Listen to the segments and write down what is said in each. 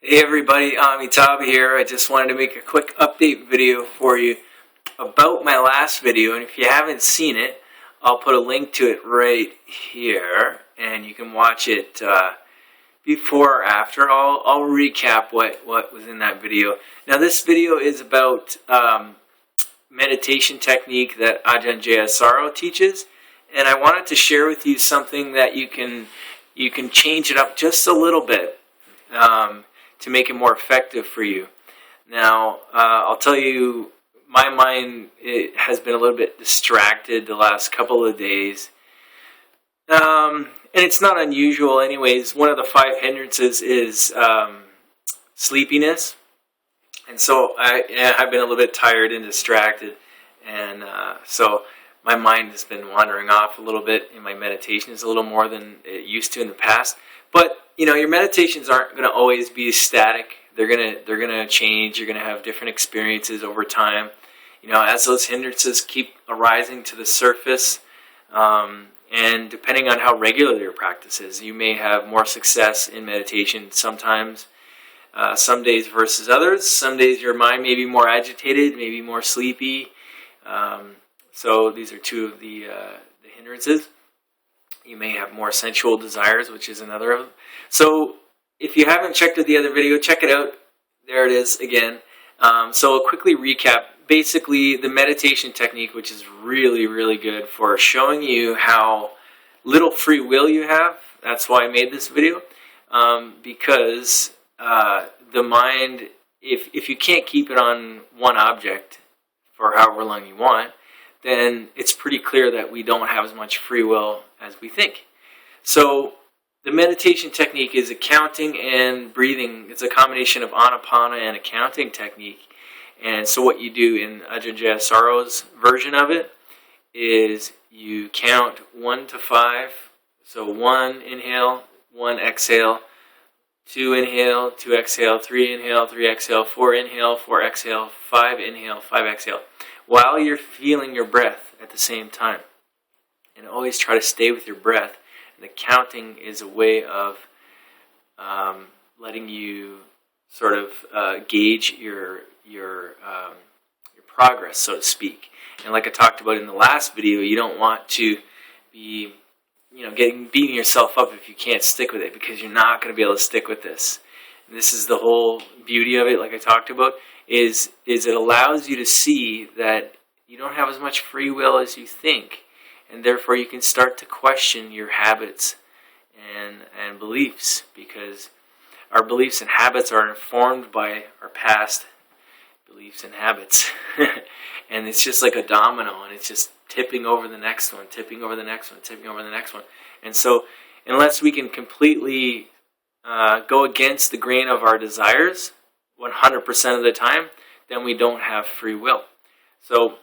Hey everybody, Amitabh here. I just wanted to make a quick update video for you about my last video, and if you haven't seen it, I'll put a link to it right here, and you can watch it before or after. I'll recap what was in that video. Now this video is about meditation technique that Ajhan Jayasaro teaches, and I wanted to share with you something that you can change it up just a little bit to make it more effective for you. Now, I'll tell you, my mind has been a little bit distracted the last couple of days. And it's not unusual anyways. One of the 5 hindrances is sleepiness. And so I've been a little bit tired and distracted. And so my mind has been wandering off a little bit in my meditations, a little more than it used to in the past. But you know, your meditations aren't going to always be static. They're gonna change. You're gonna have different experiences over time. You know, as those hindrances keep arising to the surface, and depending on how regular your practice is, you may have more success in meditation sometimes. Some days versus others. Some days your mind may be more agitated, maybe more sleepy. So these are 2 of the hindrances. You may have more sensual desires, which is another of them. So if you haven't checked out the other video, check it out. There it is again. So I'll quickly recap. Basically, the meditation technique, which is really, really good for showing you how little free will you have. That's why I made this video. Because the mind, if you can't keep it on one object for however long you want, then it's pretty clear that we don't have as much free will as we think. So the meditation technique is a counting and breathing. It's a combination of anapana and a counting technique. And so what you do in Ajhan Jayasaro's version of it is you count 1 to 5. So 1 inhale, 1 exhale, 2 inhale, 2 exhale, 3 inhale, 3 exhale, 4 inhale, 4 exhale, 5 inhale, 5 exhale, while you're feeling your breath at the same time. And always try to stay with your breath. And the counting is a way of letting you sort of gauge your progress, so to speak. And like I talked about in the last video, you don't want to be, beating yourself up if you can't stick with it, because you're not going to be able to stick with this. And this is the whole beauty of it, like I talked about, is it allows you to see that you don't have as much free will as you think, and therefore you can start to question your habits and beliefs, because our beliefs and habits are informed by our past beliefs and habits. And it's just like a domino, and it's just tipping over the next one, tipping over the next one, tipping over the next one. And so unless we can completely go against the grain of our desires 100% of the time, then we don't have free will. So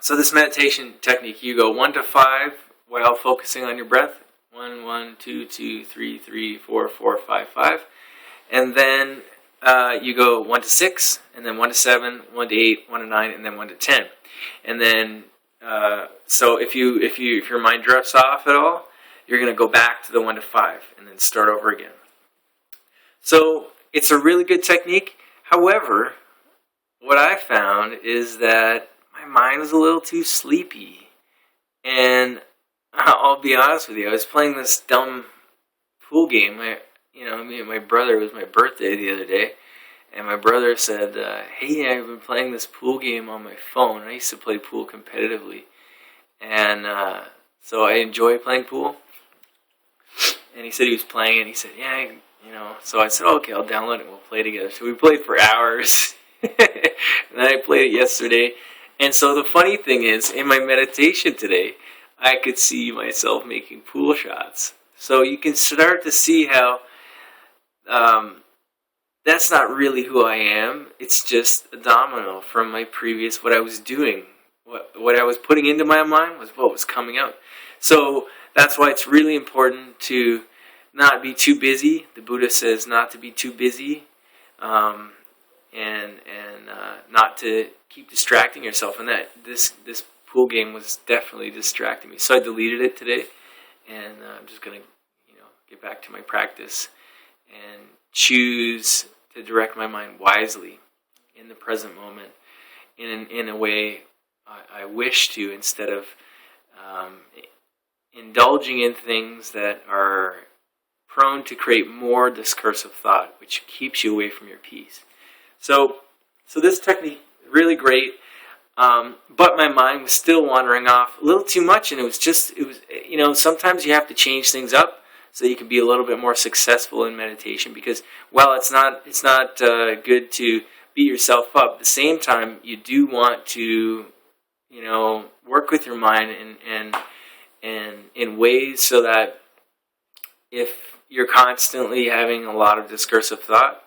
this meditation technique, you go 1 to 5 while focusing on your breath. 1, 1, 2, 2, 3, 3, 4, 4, 5, 5. And then you go 1 to 6, and then 1 to 7, 1 to 8, 1 to 9, and then 1 to 10. And then, so if your mind drifts off at all, you're going to go back to the 1 to 5, and then start over again. So it's a really good technique. However, what I found is that my mind was a little too sleepy. And I'll be honest with you, I was playing this dumb pool game. Me and my brother, it was my birthday the other day, and my brother said, hey, I've been playing this pool game on my phone. I used to play pool competitively. And so I enjoy playing pool. And he said he was playing it, and he said, yeah, so I said, okay, I'll download it and we'll play together. So we played for hours. And then I played it yesterday. And so the funny thing is, in my meditation today, I could see myself making pool shots. So you can start to see how that's not really who I am. It's just a domino from my previous, what I was doing. What I was putting into my mind was what was coming out. So that's why it's really important to not be too busy. The Buddha says not to be too busy, and not to keep distracting yourself. And that this pool game was definitely distracting me. So I deleted it today, and I'm just gonna get back to my practice and choose to direct my mind wisely in the present moment in a way I wish to, instead of indulging in things that are prone to create more discursive thought, which keeps you away from your peace. So this technique, really great, but my mind was still wandering off a little too much, and it was sometimes you have to change things up so you can be a little bit more successful in meditation, because while it's not good to beat yourself up, at the same time you do want to work with your mind and in ways so that if you're constantly having a lot of discursive thought,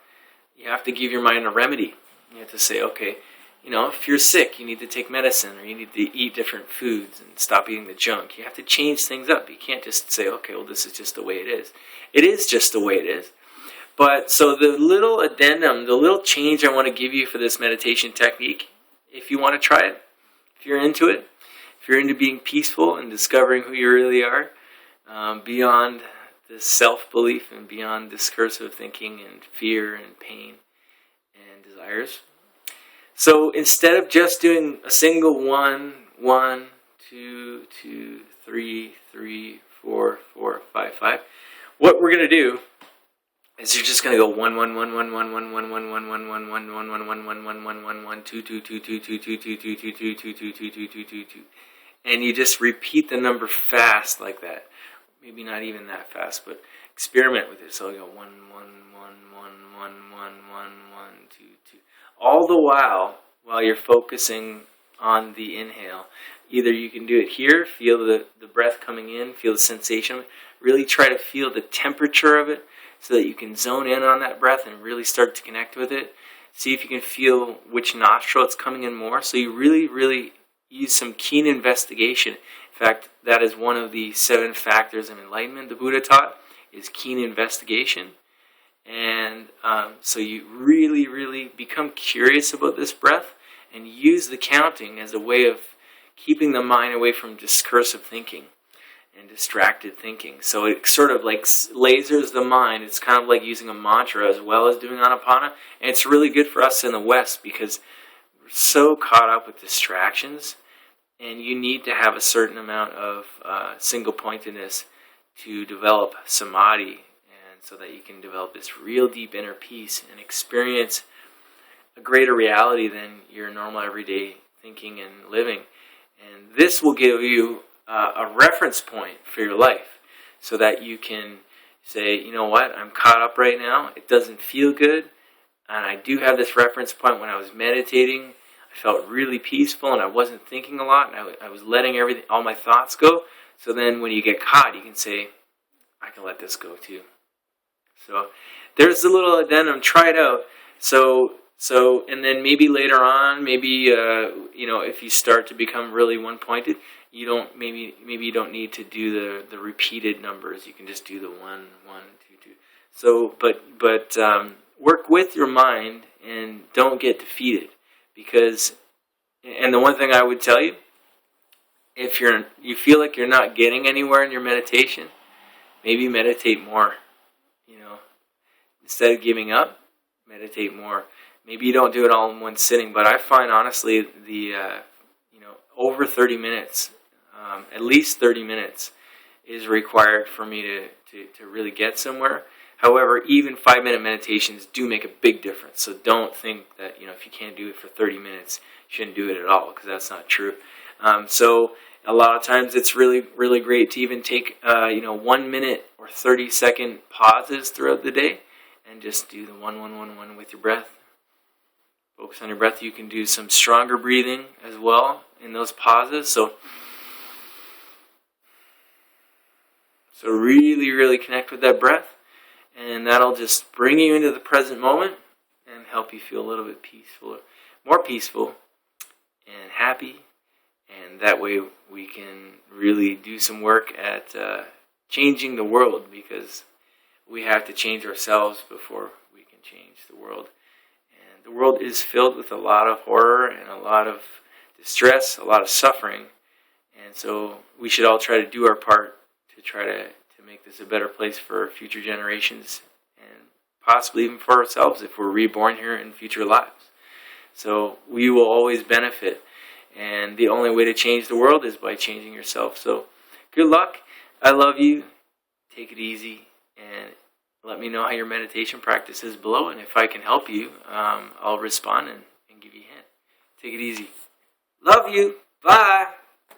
you have to give your mind a remedy. You have to say, okay, if you're sick, you need to take medicine, or you need to eat different foods and stop eating the junk. You have to change things up. You can't just say, okay, well, this is just the way it is. It is just the way it is. But so the little addendum, the little change I want to give you for this meditation technique, if you want to try it, if you're into it, if you're into being peaceful and discovering who you really are, beyond this self-belief and beyond discursive thinking and fear and pain and desires. So instead of just doing a single 1, 1, 2, 2, 3, 3, 4, 4, 5, 5, what we're going to do is you're just going to go 1, 1, 1, 1, 1, 1, 1, 1, 1, 1, 1, 1, 1, 1, 1, 1, 1, 1, 1, 1, 2, 2, 2, 2, 2, 2, 2, 2, 2, 2, 2, 2, 2, 2, 2, 2, 2. And you just repeat the number fast like that. Maybe not even that fast, but experiment with it. So you go 1, 1, 1, 1, 1, 1, 1, 1, 2, 2. All the while you're focusing on the inhale. Either you can do it here, feel the breath coming in, feel the sensation. Really try to feel the temperature of it so that you can zone in on that breath and really start to connect with it. See if you can feel which nostril it's coming in more. So you really, really use some keen investigation. In fact, that is one of the 7 factors of enlightenment the Buddha taught, is keen investigation. And so you really, really become curious about this breath and use the counting as a way of keeping the mind away from discursive thinking and distracted thinking. So it sort of like lasers the mind. It's kind of like using a mantra as well as doing anapana. And it's really good for us in the West because we're so caught up with distractions. And you need to have a certain amount of single-pointedness to develop samadhi, and so that you can develop this real deep inner peace and experience a greater reality than your normal everyday thinking and living. And this will give you a reference point for your life so that you can say, you know what, I'm caught up right now. It doesn't feel good. And I do have this reference point when I was meditating. I felt really peaceful and I wasn't thinking a lot, and I was letting all my thoughts go. So then when you get caught, you can say, I can let this go too. So there's the little addendum. Try it out. So and then maybe later on, maybe if you start to become really one-pointed, you don't maybe you don't need to do the repeated numbers. You can just do the 1, 1, 2, 2. So but work with your mind and don't get defeated. Because, and the one thing I would tell you, if you feel like you're not getting anywhere in your meditation, maybe meditate more. Instead of giving up, meditate more. Maybe you don't do it all in one sitting, but I find honestly over 30 minutes, at least 30 minutes, is required for me to really get somewhere. However, even 5-minute meditations do make a big difference. So don't think that, if you can't do it for 30 minutes, you shouldn't do it at all, because that's not true. So a lot of times it's really, really great to even take, 1 minute or 30-second pauses throughout the day and just do the 1, 1, 1, 1 with your breath. Focus on your breath. You can do some stronger breathing as well in those pauses. So really, really connect with that breath. And that'll just bring you into the present moment and help you feel a little bit more peaceful and happy. And that way we can really do some work at changing the world, because we have to change ourselves before we can change the world. And the world is filled with a lot of horror and a lot of distress, a lot of suffering. And so we should all try to do our part to try to make this a better place for future generations, and possibly even for ourselves if we're reborn here in future lives. So we will always benefit. And the only way to change the world is by changing yourself. So good luck. I love you. Take it easy. And let me know how your meditation practice is below. And if I can help you, I'll respond and give you a hint. Take it easy. Love you. Bye.